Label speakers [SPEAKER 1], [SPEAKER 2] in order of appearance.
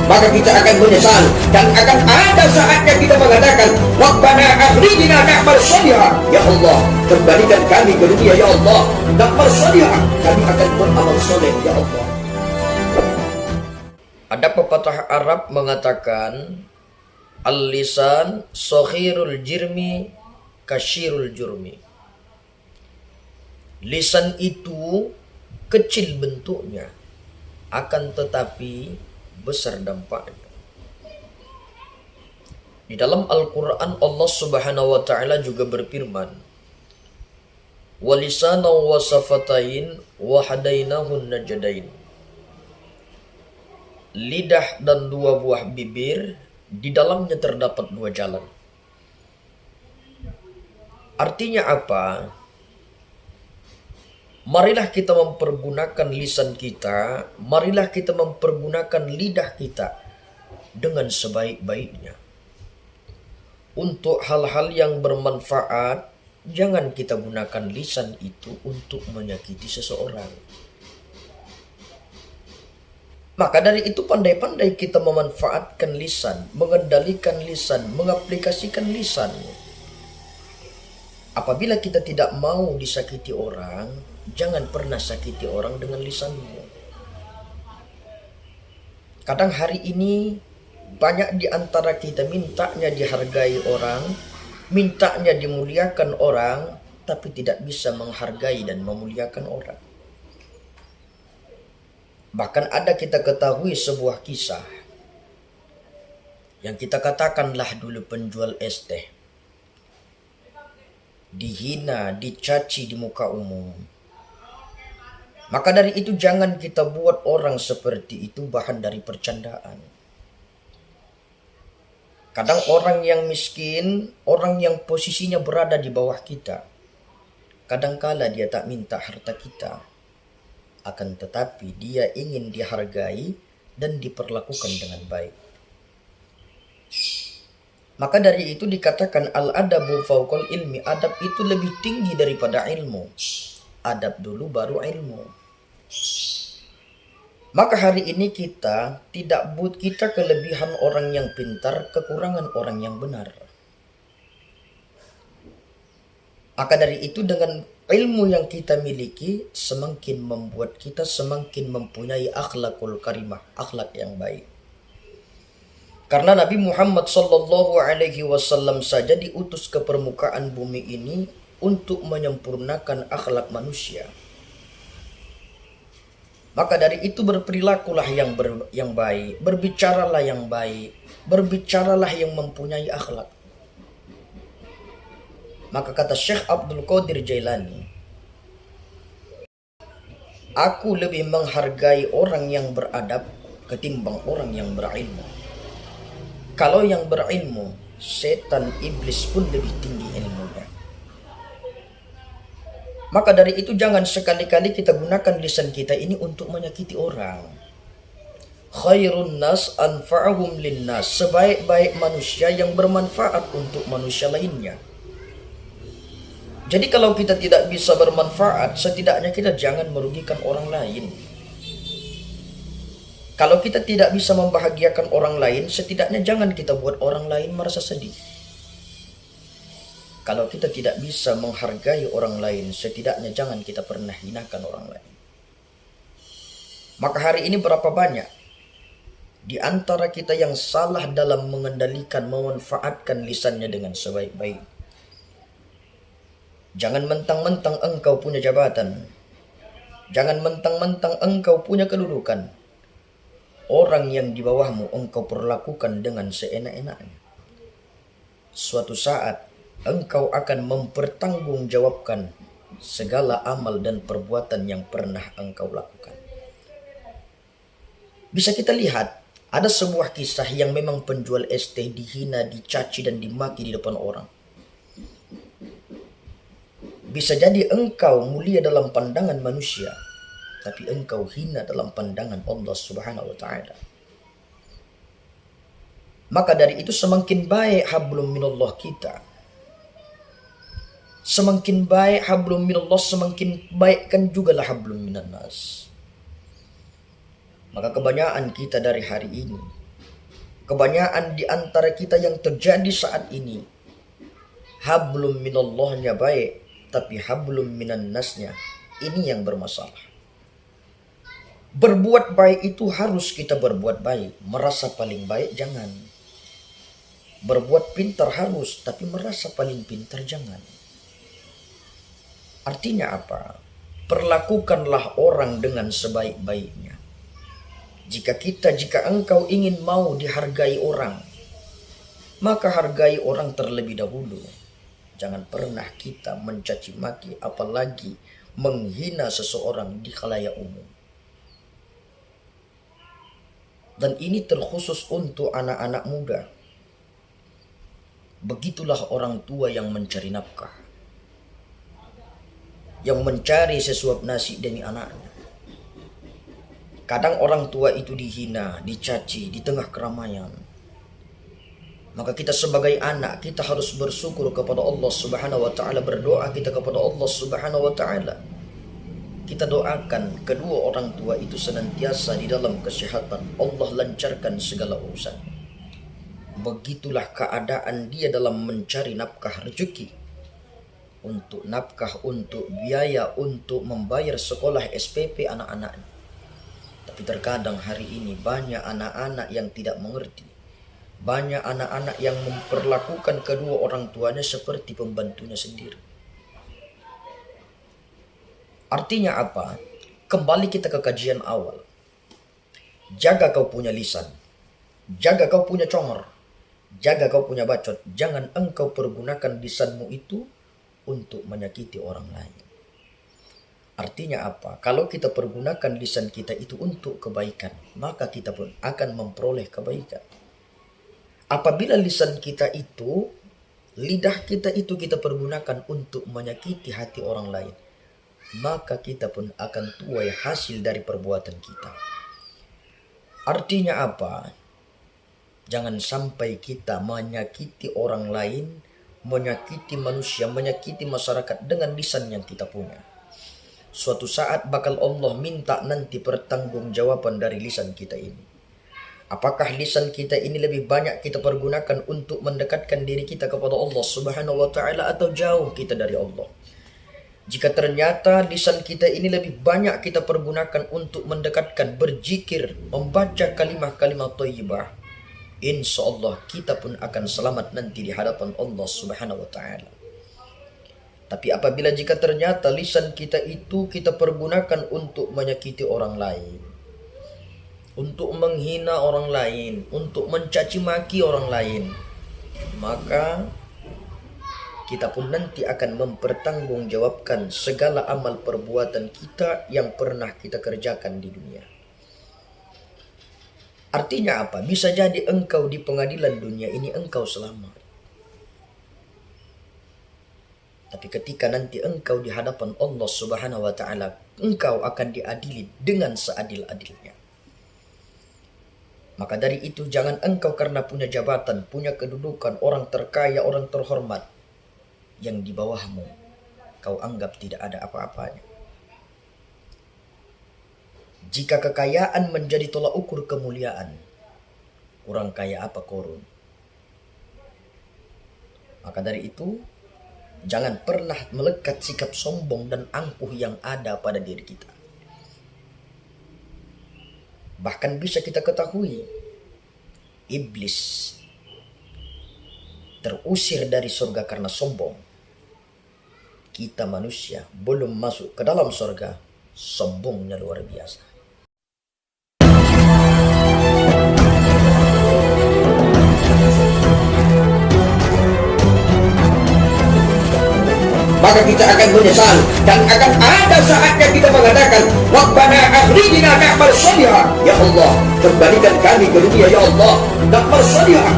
[SPEAKER 1] maka kita akan menyesal dan akan ada saatnya kita mengatakan, Rabbana akhrijna na'mal shalihan, ya Allah, kembalikan kami ke dunia ya Allah, na'mal shalihan, kami akan beramal soleh ya Allah. Ada pepatah Arab mengatakan, al-lisan saghirul jirmi kasyirul jurmi. Lisan itu kecil bentuknya, akan tetapi besar dampaknya. Di dalam Al-Quran Allah Subhanahu wa ta'ala juga berfirman, walisanan wa safatain wa hadainahun najdain. Lidah dan dua buah bibir, di dalamnya terdapat dua jalan. Artinya apa? Marilah kita mempergunakan lisan kita, marilah kita mempergunakan lidah kita dengan sebaik-baiknya. Untuk hal-hal yang bermanfaat, jangan kita gunakan lisan itu untuk menyakiti seseorang. Maka dari itu pandai-pandai kita memanfaatkan lisan, mengendalikan lisan, mengaplikasikan lisan. Apabila kita tidak mau disakiti orang, jangan pernah sakiti orang dengan lisanmu. Kadang hari ini banyak di antara kita mintanya dihargai orang, mintanya dimuliakan orang, tapi tidak bisa menghargai dan memuliakan orang. Bahkan ada kita ketahui sebuah kisah yang kita katakanlah dulu penjual es teh, dihina, dicaci di muka umum. Maka dari itu jangan kita buat orang seperti itu bahan dari percandaan. Kadang orang yang miskin, orang yang posisinya berada di bawah kita, kadangkala dia tak minta harta kita, akan tetapi dia ingin dihargai dan diperlakukan dengan baik. Maka dari itu dikatakan al-adabu fauqal ilmi, adab itu lebih tinggi daripada ilmu. Adab dulu baru ilmu. Maka hari ini kita kita kelebihan orang yang pintar, kekurangan orang yang benar. Maka dari itu dengan ilmu yang kita miliki semakin membuat kita semakin mempunyai akhlakul karimah, akhlak yang baik. Karena Nabi Muhammad sallallahu alaihi wasallam saja diutus ke permukaan bumi ini untuk menyempurnakan akhlak manusia. Maka dari itu berperilakulah yang baik, berbicaralah yang baik, berbicaralah yang mempunyai akhlak. Maka kata Syekh Abdul Qadir Jailani, aku lebih menghargai orang yang beradab ketimbang orang yang berilmu. Kalau yang berilmu, setan iblis pun lebih tinggi ilmunya. Maka dari itu jangan sekali-kali kita gunakan lisan kita ini untuk menyakiti orang. Khairun nas anfa'ahum linnas, sebaik-baik manusia yang bermanfaat untuk manusia lainnya. Jadi kalau kita tidak bisa bermanfaat, setidaknya kita jangan merugikan orang lain. Kalau kita tidak bisa membahagiakan orang lain, setidaknya jangan kita buat orang lain merasa sedih. Kalau kita tidak bisa menghargai orang lain, setidaknya jangan kita pernah hinakan orang lain. Maka hari ini berapa banyak di antara kita yang salah dalam mengendalikan, memanfaatkan lisannya dengan sebaik-baik. Jangan mentang-mentang engkau punya jabatan. Jangan mentang-mentang engkau punya kedudukan. Orang yang di bawahmu engkau perlakukan dengan seenak-enaknya. Suatu saat engkau akan mempertanggungjawabkan segala amal dan perbuatan yang pernah engkau lakukan. Bisa kita lihat, ada sebuah kisah yang memang penjual es teh dihina, dicaci dan dimaki di depan orang. Bisa jadi engkau mulia dalam pandangan manusia, tapi engkau hina dalam pandangan Allah Subhanahu wa ta'ala. Maka dari itu semakin baik hablum minallah kita, semakin baik hablum minallah, semakin baikkan jugalah hablum minannas. Maka kebanyakan kita dari hari ini Kebanyakan di antara kita yang terjadi saat ini, hablum minallahnya baik, tapi hablum minan nasnya ini yang bermasalah. Berbuat baik itu harus kita berbuat baik. Merasa paling baik jangan. Berbuat pintar harus, tapi merasa paling pintar jangan. Artinya apa? Perlakukanlah orang dengan sebaik-baiknya. Jika engkau ingin mau dihargai orang, maka hargai orang terlebih dahulu. Jangan pernah kita mencaci maki, apalagi menghina seseorang di khalayak umum. Dan ini terkhusus untuk anak-anak muda. Begitulah orang tua yang mencari nafkah, yang mencari sesuap nasi demi anaknya. Kadang orang tua itu dihina, dicaci di tengah keramaian. Maka kita sebagai anak, kita harus bersyukur kepada Allah Subhanahu wa taala, berdoa kita kepada Allah Subhanahu wa taala. Kita doakan kedua orang tua itu senantiasa di dalam kesehatan. Allah lancarkan segala urusan. Begitulah keadaan dia dalam mencari nafkah rezeki. Untuk nafkah, untuk biaya, untuk membayar sekolah SPP anak-anaknya. Tapi terkadang hari ini banyak anak-anak yang tidak mengerti. Banyak anak-anak yang memperlakukan kedua orang tuanya seperti pembantunya sendiri. Artinya apa? Kembali kita ke kajian awal. Jaga kau punya lisan. Jaga kau punya congor. Jaga kau punya bacot. Jangan engkau pergunakan lisanmu itu untuk menyakiti orang lain. Artinya apa? Kalau kita pergunakan lisan kita itu untuk kebaikan, maka kita pun akan memperoleh kebaikan. Apabila lisan kita itu, lidah kita itu kita pergunakan untuk menyakiti hati orang lain, maka kita pun akan tuai hasil dari perbuatan kita. Artinya apa? Jangan sampai kita menyakiti orang lain, menyakiti manusia, menyakiti masyarakat dengan lisan yang kita punya. Suatu saat bakal Allah minta nanti pertanggungjawaban dari lisan kita ini. Apakah lisan kita ini lebih banyak kita pergunakan untuk mendekatkan diri kita kepada Allah Subhanahu wa taala, atau jauh kita dari Allah? Jika ternyata lisan kita ini lebih banyak kita pergunakan untuk mendekatkan, berzikir, membaca kalimah-kalimah thayyibah, insya Allah kita pun akan selamat nanti di hadapan Allah Subhanahu wa taala. Tapi apabila jika ternyata lisan kita itu kita pergunakan untuk menyakiti orang lain, untuk menghina orang lain, untuk mencaci maki orang lain, maka kita pun nanti akan mempertanggungjawabkan segala amal perbuatan kita yang pernah kita kerjakan di dunia. Artinya apa? Bisa jadi engkau di pengadilan dunia ini engkau selamat. Tapi ketika nanti engkau di hadapan Allah Subhanahu wa taala, engkau akan diadili dengan seadil-adilnya. Maka dari itu jangan engkau karena punya jabatan, punya kedudukan, orang terkaya, orang terhormat yang di bawahmu, kau anggap tidak ada apa-apanya. Jika kekayaan menjadi tolak ukur kemuliaan, orang kaya apa korun? Maka dari itu, jangan pernah melekat sikap sombong dan angkuh yang ada pada diri kita. Bahkan bisa kita ketahui, iblis terusir dari surga karena sombong. Kita manusia belum masuk ke dalam surga, sombongnya luar biasa. Maka kita akan menyesal dan akan ada saatnya kita mengatakan, Rabbana akhrijna na'mal shalihan. Ya Allah, kembalikan kami ke dunia ya Allah, na'mal shalihan.